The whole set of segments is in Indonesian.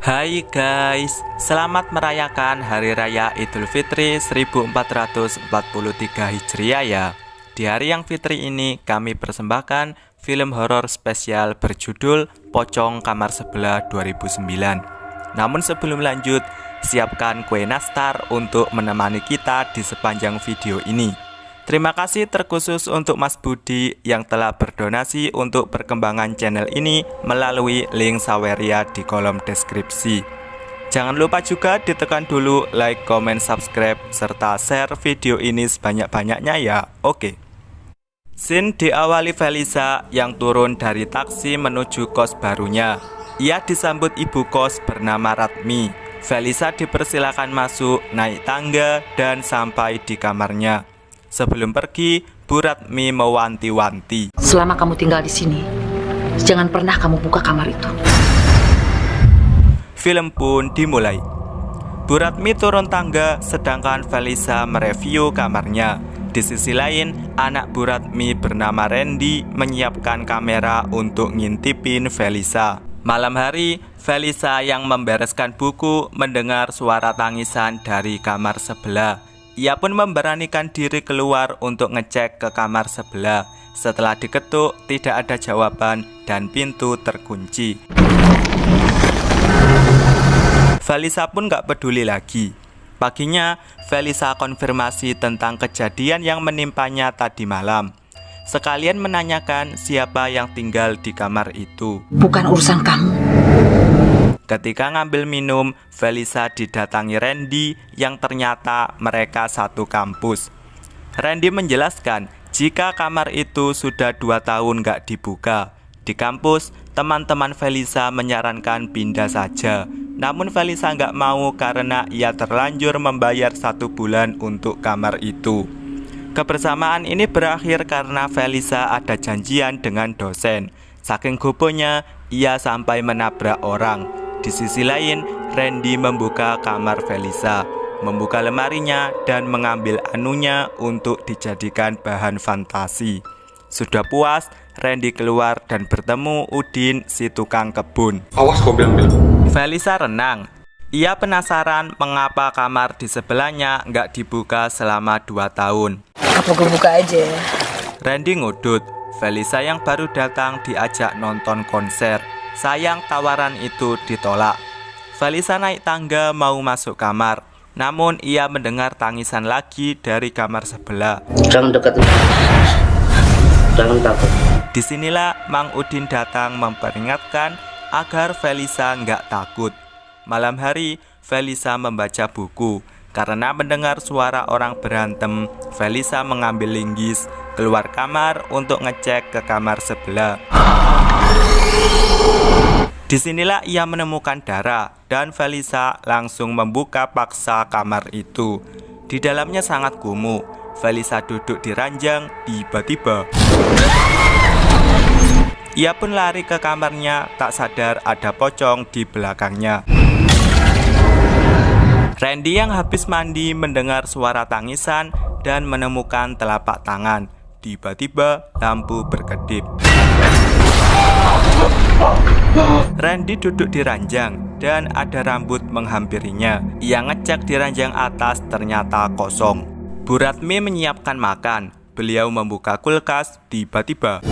Hai guys, selamat merayakan Hari Raya Idul Fitri 1443 Hijriah ya. Di hari yang fitri ini kami persembahkan film horor spesial berjudul Pocong Kamar Sebelah 2009. Namun sebelum lanjut, siapkan kue nastar untuk menemani kita di sepanjang video ini. Terima kasih terkhusus untuk Mas Budi yang telah berdonasi untuk perkembangan channel ini melalui link Saweria di kolom deskripsi. Jangan lupa juga ditekan dulu like, comment, subscribe, serta share video ini sebanyak-banyaknya ya. Oke. Scene diawali Felisa yang turun dari taksi menuju kos barunya. Ia disambut ibu kos bernama Ratmi. Felisa dipersilakan masuk, naik tangga, dan sampai di kamarnya. Sebelum pergi, Bu Ratmi mewanti-wanti. Selama kamu tinggal di sini, jangan pernah kamu buka kamar itu. Film pun dimulai. Bu Ratmi turun tangga, sedangkan Felisa mereview kamarnya. Di sisi lain, anak Bu Ratmi bernama Randy menyiapkan kamera untuk ngintipin Felisa. Malam hari, Felisa yang membereskan buku mendengar suara tangisan dari kamar sebelah. Ia pun memberanikan diri keluar untuk ngecek ke kamar sebelah. Setelah diketuk, tidak ada jawaban dan pintu terkunci. Felisa pun gak peduli lagi. Paginya, Felisa konfirmasi tentang kejadian yang menimpanya tadi malam. Sekalian menanyakan siapa yang tinggal di kamar itu. Bukan urusan kamu. Ketika ngambil minum, Felisa didatangi Randy yang ternyata mereka satu kampus. Randy menjelaskan jika kamar itu sudah 2 tahun gak dibuka. Di kampus, teman-teman Felisa menyarankan pindah saja. Namun Felisa gak mau karena ia terlanjur membayar 1 bulan untuk kamar itu. Kebersamaan ini berakhir karena Felisa ada janjian dengan dosen. Saking goponya, ia sampai menabrak orang. Di sisi lain, Randy membuka kamar Felisa, membuka lemarinya dan mengambil anunya untuk dijadikan bahan fantasi. Sudah puas, Randy keluar dan bertemu Udin si tukang kebun. Awas kau bilang. Felisa renang. Ia penasaran mengapa kamar di sebelahnya nggak dibuka selama 2 tahun. Apa gue buka aja? Randy ngudut. Felisa yang baru datang diajak nonton konser. Sayang tawaran itu ditolak. Felisa naik tangga mau masuk kamar. Namun ia mendengar tangisan lagi dari kamar sebelah. Jangan dekat. Jangan takut. Disinilah Mang Udin datang memperingatkan agar Felisa nggak takut. Malam hari, Felisa membaca buku. Karena mendengar suara orang berantem, Felisa mengambil linggis, keluar kamar untuk ngecek ke kamar sebelah. Disinilah ia menemukan darah dan Felisa langsung membuka paksa kamar itu. Di dalamnya sangat kumuh. Felisa duduk di ranjang, tiba-tiba ia pun lari ke kamarnya, tak sadar ada pocong di belakangnya. Randy yang habis mandi mendengar suara tangisan dan menemukan telapak tangan. Tiba-tiba lampu berkedip. Randy duduk di ranjang dan ada rambut menghampirinya. Ia ngecek di ranjang atas, ternyata kosong. Bu Ratmi menyiapkan makan. Beliau membuka kulkas, tiba-tiba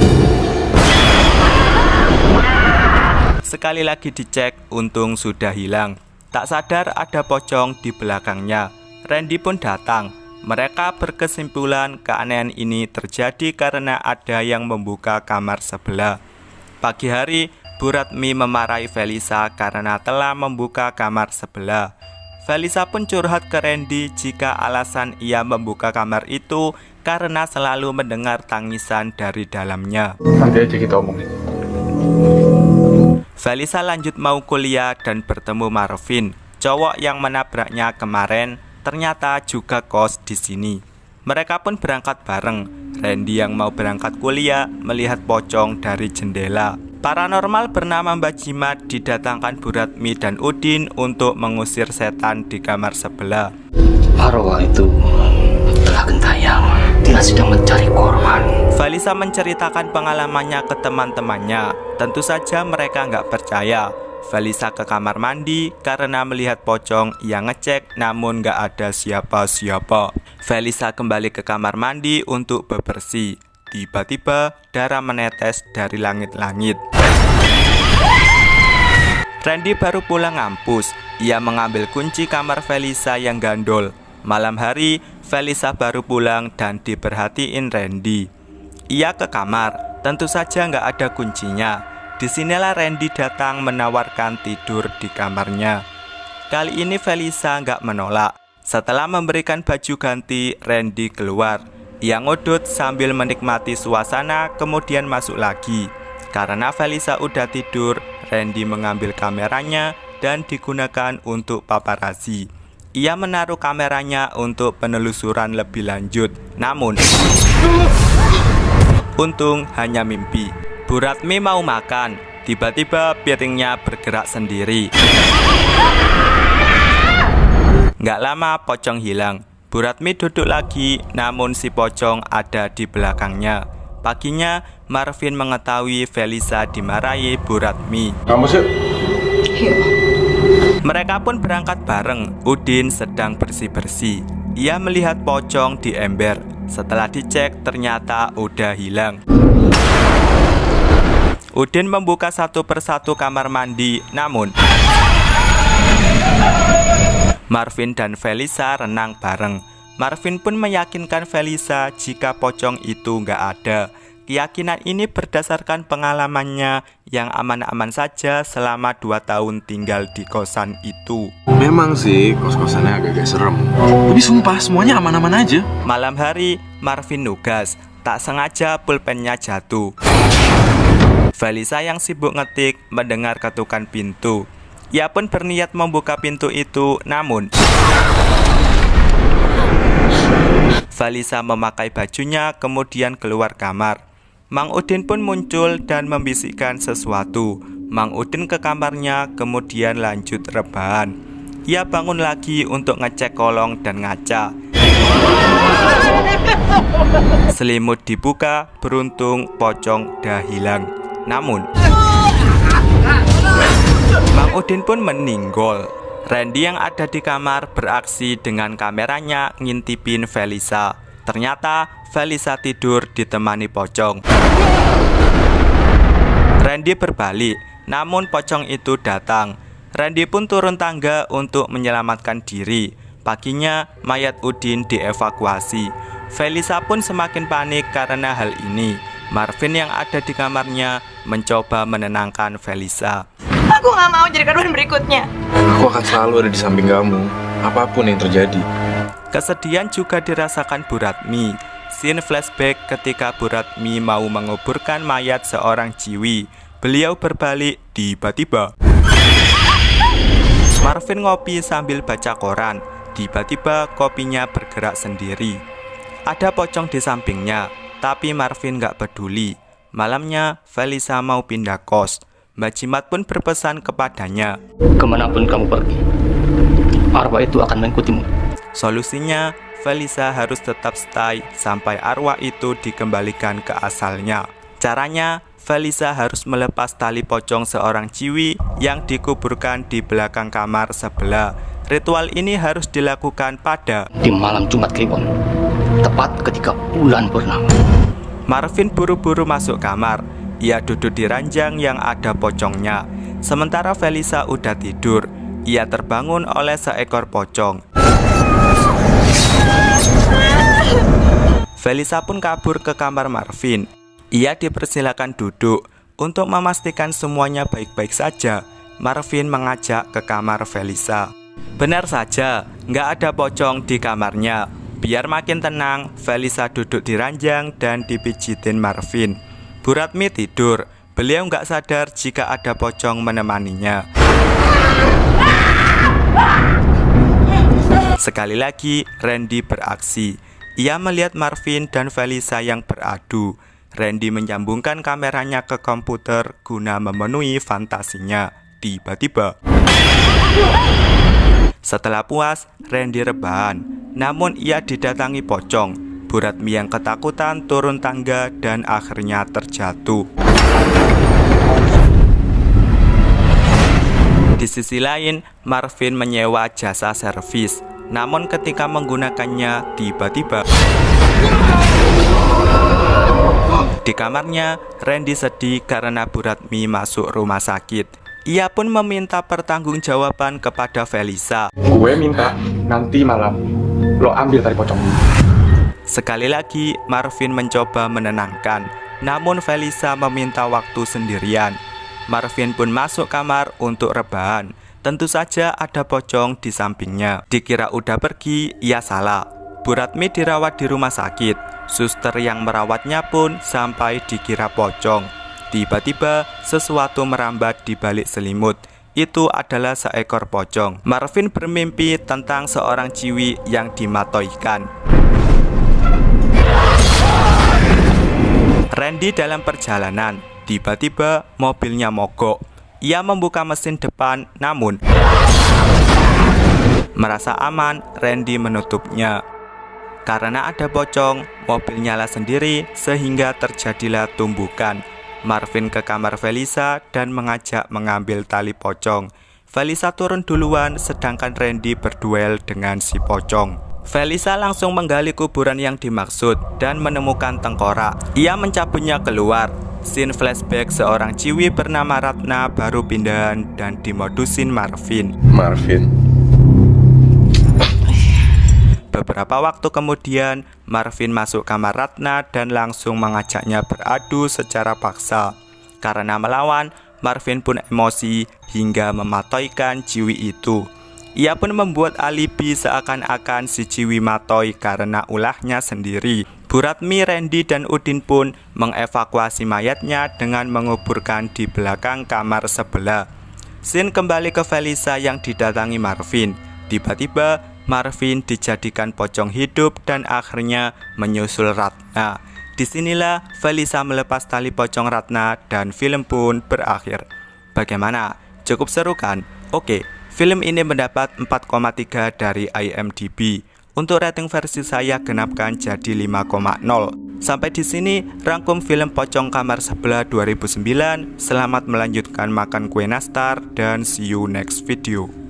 sekali lagi dicek, untung sudah hilang. Tak sadar ada pocong di belakangnya. Randy pun datang. Mereka berkesimpulan keanehan ini terjadi karena ada yang membuka kamar sebelah. Pagi hari, Bu Ratmi memarahi Felisa karena telah membuka kamar sebelah. Felisa pun curhat ke Randy jika alasan ia membuka kamar itu karena selalu mendengar tangisan dari dalamnya. Nanti aja kita omongin. Felisa lanjut mau kuliah dan bertemu Marvin, cowok yang menabraknya kemarin, ternyata juga kos di sini. Mereka pun berangkat bareng. Randy yang mau berangkat kuliah melihat pocong dari jendela. Paranormal bernama Mbak Jimat didatangkan Bu Ratmi dan Udin untuk mengusir setan di kamar sebelah. Arwah itu telah gentayang. Dia sedang mencari korban. Felisa menceritakan pengalamannya ke teman-temannya. Tentu saja mereka nggak percaya. Felisa ke kamar mandi karena melihat pocong yang ngecek namun gak ada siapa-siapa. Felisa kembali ke kamar mandi untuk bebersih. Tiba-tiba darah menetes dari langit-langit. Randy baru pulang ngampus. Ia mengambil kunci kamar Felisa yang gandol. Malam hari, Felisa baru pulang dan diperhatiin Randy. Ia ke kamar, tentu saja nggak ada kuncinya. Disinilah Randy datang menawarkan tidur di kamarnya. Kali ini Felisa nggak menolak. Setelah memberikan baju ganti, Randy keluar. Ia ngodot sambil menikmati suasana, kemudian masuk lagi. Karena Felisa udah tidur, Randy mengambil kameranya dan digunakan untuk paparazzi. Ia menaruh kameranya untuk penelusuran lebih lanjut. Namun, untung hanya mimpi. Bu Ratmi mau makan, tiba-tiba piringnya bergerak sendiri. Nggak lama pocong hilang. Bu Ratmi duduk lagi, namun si pocong ada di belakangnya. Paginya, Marvin mengetahui Felisa dimarahi Bu Ratmi. Kamu sih? Mereka pun berangkat bareng. Udin sedang bersih-bersih. Ia melihat pocong di ember. Setelah dicek, ternyata udah hilang. Udin membuka satu persatu kamar mandi, namun Marvin dan Felisa renang bareng. Marvin pun meyakinkan Felisa jika pocong itu nggak ada. Keyakinan ini berdasarkan pengalamannya yang aman-aman saja selama 2 tahun tinggal di kosan itu. Memang sih kos-kosannya agak-agak serem, tapi sumpah semuanya aman-aman aja. Malam hari, Marvin nugas. Tak sengaja pulpennya jatuh. Felisa yang sibuk ngetik mendengar ketukan pintu. Ia pun berniat membuka pintu itu, namun Felisa memakai bajunya kemudian keluar kamar. Mang Udin pun muncul dan membisikkan sesuatu. Mang Udin ke kamarnya kemudian lanjut rebahan. Ia bangun lagi untuk ngecek kolong dan ngaca. Selimut dibuka, beruntung pocong dah hilang. Namun Mang Udin pun meninggal. Randy yang ada di kamar beraksi dengan kameranya ngintipin Felisa. Ternyata Felisa tidur ditemani pocong. Randy berbalik, namun pocong itu datang. Randy pun turun tangga untuk menyelamatkan diri. Paginya mayat Udin dievakuasi. Felisa pun semakin panik karena hal ini. Marvin yang ada di kamarnya mencoba menenangkan Felisa. Aku gak mau jadi korban berikutnya. Aku akan selalu ada di samping kamu, apapun yang terjadi. Kesedihan juga dirasakan Bu Ratmi. Scene flashback ketika Bu Ratmi mau menguburkan mayat seorang ciwi. Beliau berbalik tiba-tiba. Marvin ngopi sambil baca koran. Tiba-tiba kopinya bergerak sendiri. Ada pocong di sampingnya, tapi Marvin gak peduli. Malamnya Felisa mau pindah kos. Mbak Jimat pun berpesan kepadanya. Kemanapun kamu pergi, arwah itu akan mengikutimu. Solusinya, Felisa harus tetap stay sampai arwah itu dikembalikan ke asalnya. Caranya, Felisa harus melepas tali pocong seorang ciwi yang dikuburkan di belakang kamar sebelah. Ritual ini harus dilakukan pada Di malam Jumat Kliwon, tepat ketika bulan purnama. Marvin buru-buru masuk kamar. Ia duduk di ranjang yang ada pocongnya. Sementara Felisa udah tidur. Ia terbangun oleh seekor pocong. Felisa pun kabur ke kamar Marvin. Ia dipersilakan duduk. Untuk memastikan semuanya baik-baik saja, Marvin mengajak ke kamar Felisa. Benar saja, nggak ada pocong di kamarnya. Biar makin tenang, Felisa duduk di ranjang dan dipijitin Marvin. Bu Ratmi tidur. Beliau nggak sadar jika ada pocong menemaninya. Sekali lagi, Randy beraksi. Ia melihat Marvin dan Felisa yang beradu. Randy menyambungkan kameranya ke komputer guna memenuhi fantasinya. Tiba-tiba, setelah puas, Randy rebahan. Namun ia didatangi pocong. Bu Ratmi yang ketakutan turun tangga dan akhirnya terjatuh. Di sisi lain, Marvin menyewa jasa servis. Namun ketika menggunakannya, tiba-tiba di kamarnya, Randy sedih karena Bu Ratmi masuk rumah sakit. Ia pun meminta pertanggungjawaban kepada Felisa. Gue minta nanti malam lo ambil tali pocong. Sekali lagi, Marvin mencoba menenangkan. Namun Felisa meminta waktu sendirian. Marvin pun masuk kamar untuk rebahan. Tentu saja ada pocong di sampingnya. Dikira udah pergi, ia salah. Bu Ratmi dirawat di rumah sakit. Suster yang merawatnya pun sampai dikira pocong. Tiba-tiba sesuatu merambat di balik selimut. Itu adalah seekor pocong. Marvin bermimpi tentang seorang ciwi yang dimatoikan. Randy dalam perjalanan. Tiba-tiba mobilnya mogok. Ia membuka mesin depan, namun merasa aman, Randy menutupnya. Karena ada pocong, mobil nyala sendiri sehingga terjadilah tumbukan. Marvin ke kamar Felisa dan mengajak mengambil tali pocong. Felisa turun duluan sedangkan Randy berduel dengan si pocong. Felisa langsung menggali kuburan yang dimaksud dan menemukan tengkorak. Ia mencabutnya keluar. Scene flashback seorang ciwi bernama Ratna baru pindahan dan dimodusin Marvin. Beberapa waktu kemudian, Marvin masuk kamar Ratna dan langsung mengajaknya beradu secara paksa. Karena melawan, Marvin pun emosi hingga mematoikan ciwi itu. Ia pun membuat alibi seakan-akan si ciwi matoi karena ulahnya sendiri. Bu Ratmi, Randy, dan Udin pun mengevakuasi mayatnya dengan menguburkan di belakang kamar sebelah. Scene kembali ke Felisa yang didatangi Marvin. Tiba-tiba Marvin dijadikan pocong hidup dan akhirnya menyusul Ratna. Disinilah Felisa melepas tali pocong Ratna dan film pun berakhir. Bagaimana? Cukup seru kan? Oke, film ini mendapat 4,3 dari IMDb. Untuk rating versi saya genapkan jadi 5,0. Sampai di sini rangkum film Pocong Kamar Sebelah 2009. Selamat melanjutkan makan kue nastar dan see you next video.